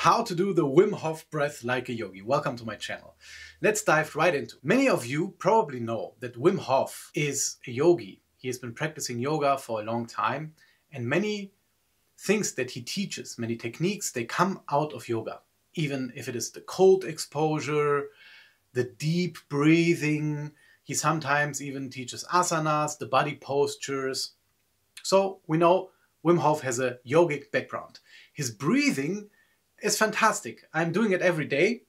How to do the Wim Hof breath like a yogi. Welcome to my channel. Let's dive right into it. Many of you probably know that Wim Hof is a yogi. He has been practicing yoga for a long time, and many things that he teaches, many techniques, they come out of yoga. Even if it is the cold exposure, the deep breathing, he sometimes even teaches asanas, the body postures. So we know Wim Hof has a yogic background. His breathing is fantastic. I'm doing it every day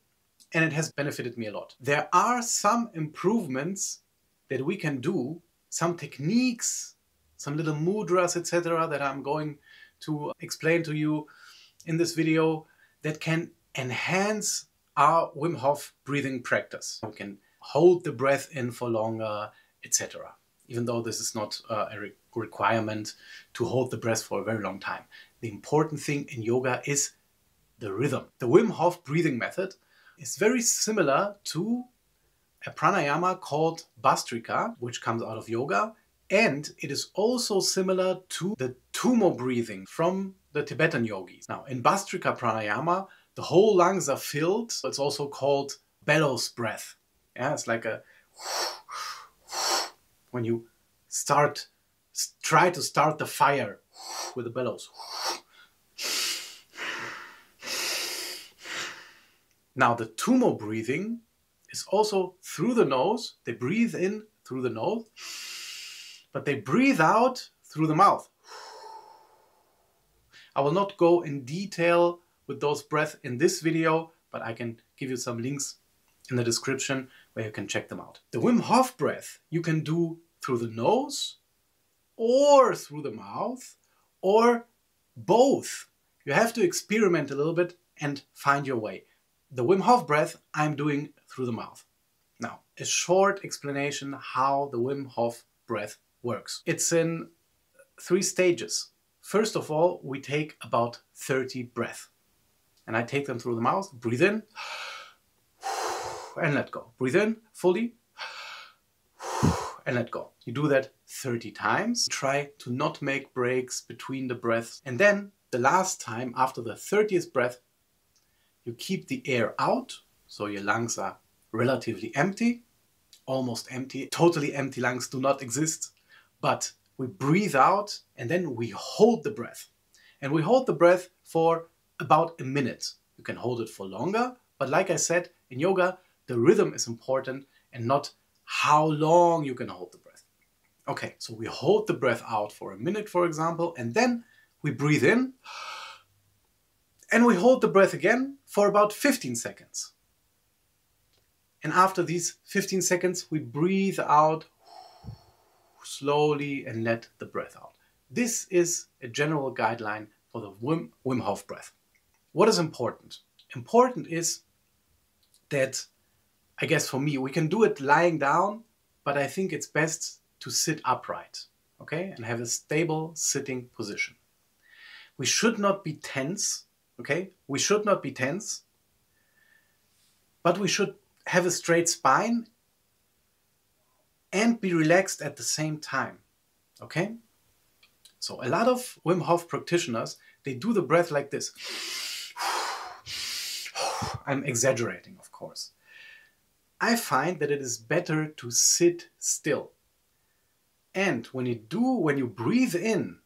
and it has benefited me a lot. There are some improvements that we can do, some techniques, some little mudras, etc. that I'm going to explain to you in this video that can enhance our Wim Hof breathing practice. We can hold the breath in for longer, etc. Even though this is not a requirement to hold the breath for a very long time. The important thing in yoga is the rhythm. The Wim Hof breathing method is very similar to a pranayama called Bhastrika, which comes out of yoga, and it is also similar to the Tummo breathing from the Tibetan yogis. Now, in Bhastrika pranayama, the whole lungs are filled. It's also called bellows breath. Yeah, it's like a when you try to start the fire with the bellows. Now the Tummo breathing is also through the nose. They breathe in through the nose, but they breathe out through the mouth. I will not go in detail with those breaths in this video, but I can give you some links in the description where you can check them out. The Wim Hof breath you can do through the nose or through the mouth or both. You have to experiment a little bit and find your way. The Wim Hof breath I'm doing through the mouth. Now, a short explanation how the Wim Hof breath works. It's in 3 stages. First of all, we take about 30 breaths. And I take them through the mouth, breathe in, and let go. Breathe in fully, and let go. You do that 30 times. Try to not make breaks between the breaths. And then the last time, after the 30th breath, you keep the air out, so your lungs are relatively empty, almost empty. Totally empty lungs do not exist, but we breathe out and then we hold the breath. And we hold the breath for about a minute. You can hold it for longer, but like I said, in yoga, the rhythm is important and not how long you can hold the breath. Okay, so we hold the breath out for a minute, for example, and then we breathe in and we hold the breath again for about 15 seconds. And after these 15 seconds, we breathe out slowly and let the breath out. This is a general guideline for the Wim Hof breath. What is important? Important is that, I guess for me, we can do it lying down, but I think it's best to sit upright, okay? And have a stable sitting position. We should not be tense, okay? We should not be tense, but we should have a straight spine and be relaxed at the same time, okay? So a lot of Wim Hof practitioners, they do the breath like this. I'm exaggerating, of course. I find that it is better to sit still. And when you breathe in,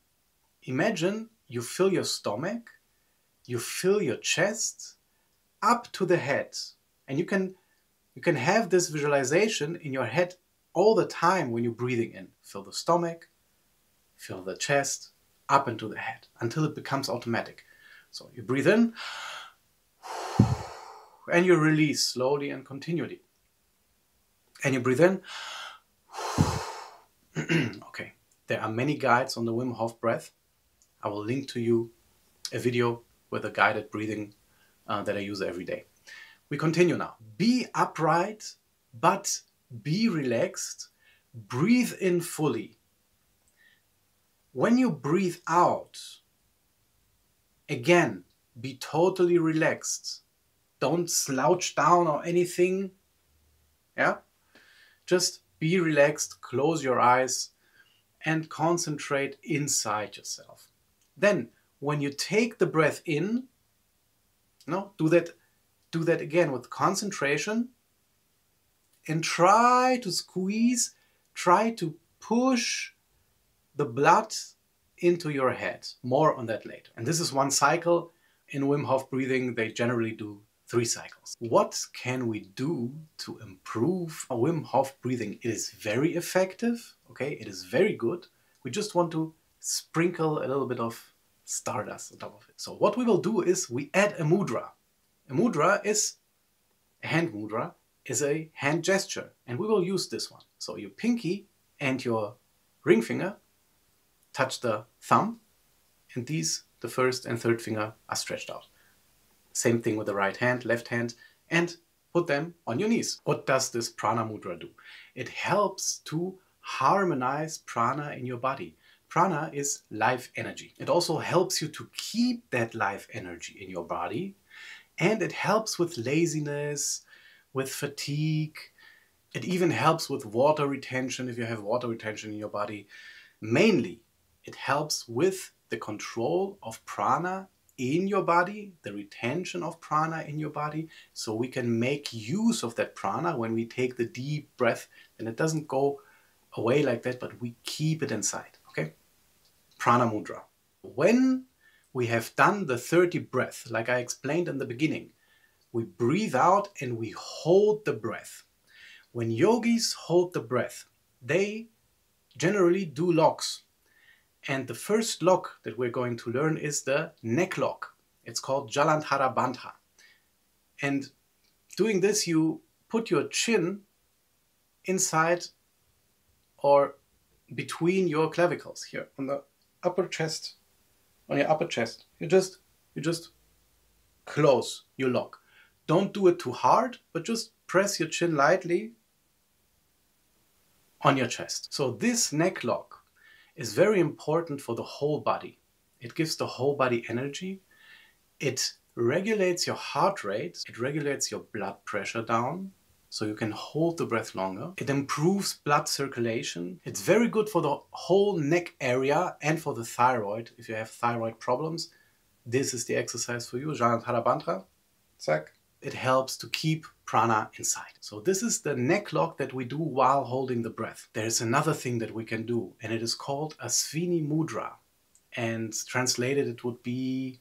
imagine you fill your stomach, you fill your chest up to the head. And you can have this visualization in your head all the time when you're breathing in. Fill the stomach, fill the chest, up into the head, until it becomes automatic. So you breathe in, and you release slowly and continually. And you breathe in. Okay, there are many guides on the Wim Hof breath. I will link to you a video with a guided breathing that I use every day. We continue now. Be upright, but be relaxed. Breathe in fully. When you breathe out, again, be totally relaxed. Don't slouch down or anything. Yeah? Just be relaxed, close your eyes, and concentrate inside yourself. Then, when you take the breath in, No, do that again with concentration and try to squeeze, try to push the blood into your head. More on that later. And this is one cycle. In Wim Hof breathing, they generally do 3 cycles. What can we do to improve Wim Hof breathing? It is very effective, okay? It is very good. We just want to sprinkle a little bit of stardust on top of it. So what we will do is we add a mudra. A mudra is a hand mudra, is a hand gesture, and we will use this one. So your pinky and your ring finger touch the thumb, and these, the first and third finger, are stretched out. Same thing with the right hand, left hand, and put them on your knees. What does this prana mudra do? It helps to harmonize prana in your body. Prana is life energy. It also helps you to keep that life energy in your body, and it helps with laziness, with fatigue. It even helps with water retention if you have water retention in your body. Mainly, it helps with the control of prana in your body, the retention of prana in your body, so we can make use of that prana when we take the deep breath, and it doesn't go away like that, but we keep it inside, okay? Prana mudra. When we have done the 30 breath, like I explained in the beginning, we breathe out and we hold the breath. When yogis hold the breath, they generally do locks. And the first lock that we're going to learn is the neck lock. It's called Jalandhara Bandha. And doing this, you put your chin inside or between your clavicles here on the upper chest, on your upper chest. You just close your lock. Don't do it too hard, but just press your chin lightly on your chest. So this neck lock is very important for the whole body. It gives the whole body energy. It regulates your heart rate. It regulates your blood pressure down, so you can hold the breath longer. It improves blood circulation. It's very good for the whole neck area and for the thyroid. If you have thyroid problems, this is the exercise for you. Jalandhara Bandha. Zack. It helps to keep prana inside. So this is the neck lock that we do while holding the breath. There is another thing that we can do, and it is called a Svini mudra. And translated, it would be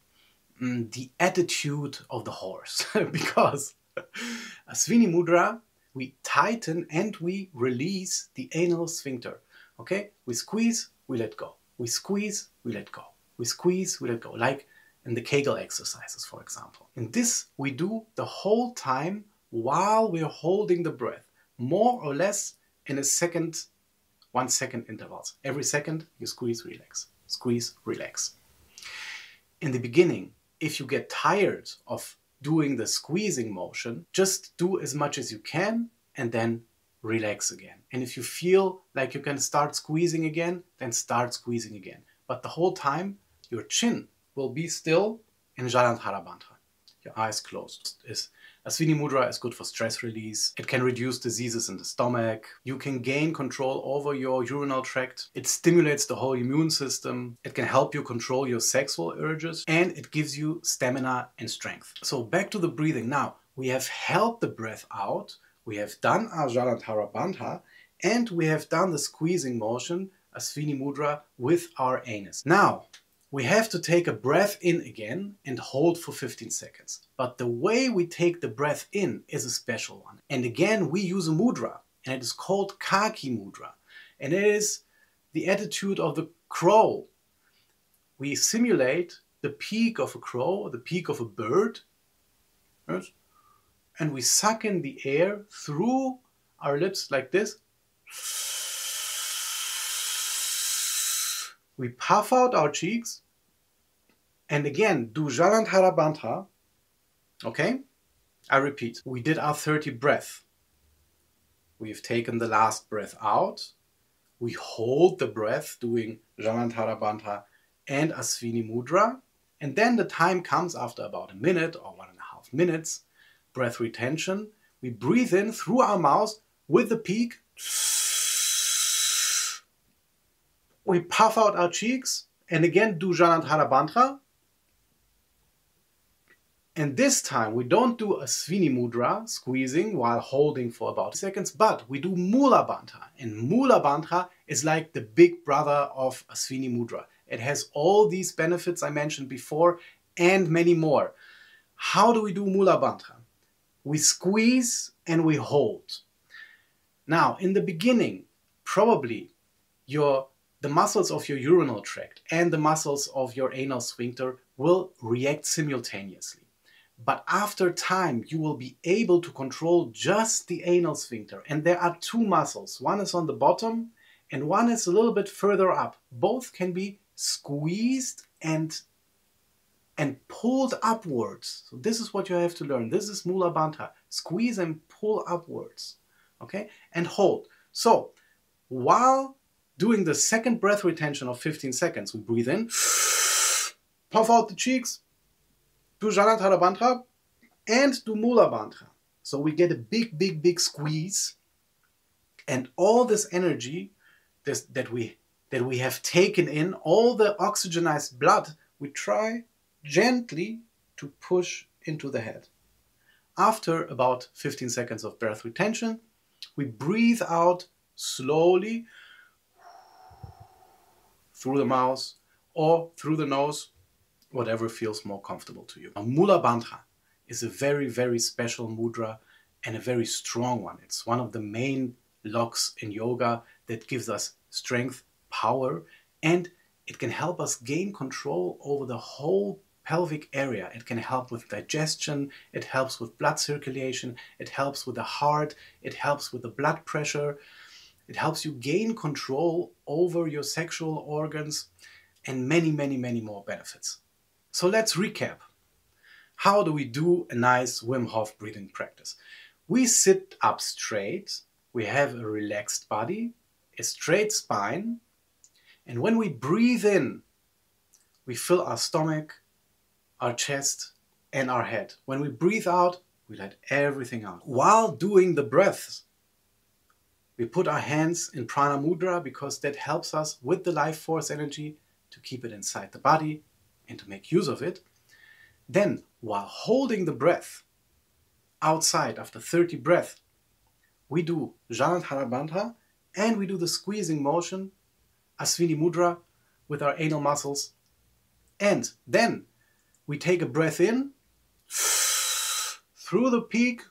the attitude of the horse. Because a Svini mudra, we tighten and we release the anal sphincter. Okay? We squeeze, we let go. We squeeze, we let go. We squeeze, we let go. Like in the Kegel exercises, for example. And this we do the whole time while we're holding the breath, more or less in a second, 1 second intervals. Every second you squeeze, relax, squeeze, relax. In the beginning, if you get tired of doing the squeezing motion, just do as much as you can and then relax again. And if you feel like you can start squeezing again, then start squeezing again. But the whole time, your chin will be still in Jalandhara Bandha. Your eyes closed. A Svini mudra is good for stress release. It can reduce diseases in the stomach. You can gain control over your urinary tract. It stimulates the whole immune system. It can help you control your sexual urges. And it gives you stamina and strength. So back to the breathing. Now, we have held the breath out. We have done our Jalandhara Bandha. And we have done the squeezing motion, a Svini mudra, with our anus. Now, we have to take a breath in again and hold for 15 seconds. But the way we take the breath in is a special one. And again, we use a mudra, and it is called Kaki mudra. And it is the attitude of the crow. We simulate the peak of a crow, the peak of a bird, yes? And we suck in the air through our lips like this. We puff out our cheeks. And again, do Jalandhara Bandha. Okay? I repeat. We did our 30 breath. We've taken the last breath out. We hold the breath doing Jalandhara Bandha and a Svini mudra. And then the time comes after about a minute or 1.5 minutes. Breath retention. We breathe in through our mouth with the peak. We puff out our cheeks. And again, do Jalandhara Bandha. And this time we don't do a Svini Mudra, squeezing while holding for about seconds, but we do Mula Bandha. And Mula Bandha is like the big brother of a Svini Mudra. It has all these benefits I mentioned before and many more. How do we do Mula Bandha? We squeeze and we hold. Now, in the beginning, probably the muscles of your urinary tract and the muscles of your anal sphincter will react simultaneously. But after time, you will be able to control just the anal sphincter. And there are two muscles. One is on the bottom and one is a little bit further up. Both can be squeezed and pulled upwards. So this is what you have to learn. This is Mula Bandha. Squeeze and pull upwards. Okay? And hold. So while doing the second breath retention of 15 seconds, we breathe in, puff out the cheeks, do Janatara Bandha, and do Mula Bandha. So we get a big, big, big squeeze, and all this energy that we have taken in, all the oxygenized blood, we try gently to push into the head. After about 15 seconds of breath retention, we breathe out slowly through the mouth or through the nose, whatever feels more comfortable to you. Now, Mula Bandha is a very, very special mudra and a very strong one. It's one of the main locks in yoga that gives us strength, power, and it can help us gain control over the whole pelvic area. It can help with digestion, it helps with blood circulation, it helps with the heart, it helps with the blood pressure, it helps you gain control over your sexual organs, and many, many, many more benefits. So let's recap. How do we do a nice Wim Hof breathing practice? We sit up straight, we have a relaxed body, a straight spine, and when we breathe in, we fill our stomach, our chest, and our head. When we breathe out, we let everything out. While doing the breaths, we put our hands in Prana Mudra because that helps us with the life force energy to keep it inside the body and to make use of it. Then, while holding the breath outside after 30 breaths, we do Janatara Bandha and we do the squeezing motion, Asvini Mudra, with our anal muscles. And then we take a breath in through the peak.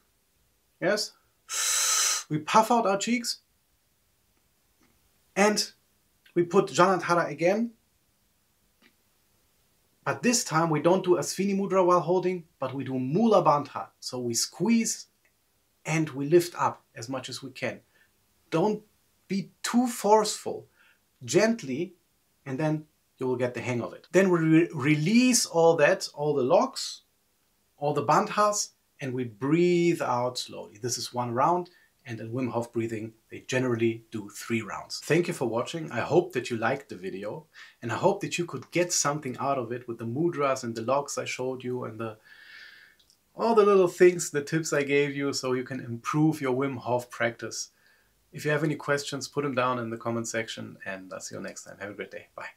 Yes. We puff out our cheeks and we put Janatara again. But this time we don't do Asvini Mudra while holding, but we do Mula Bandha. So we squeeze and we lift up as much as we can. Don't be too forceful. Gently, and then you will get the hang of it. Then we release all that, all the locks, all the bandhas, and we breathe out slowly. This is one round, and in Wim Hof breathing, they generally do 3 rounds. Thank you for watching. I hope that you liked the video, and I hope that you could get something out of it with the mudras and the locks I showed you and all the little things, the tips I gave you, so you can improve your Wim Hof practice. If you have any questions, put them down in the comment section, and I'll see you next time. Have a great day. Bye.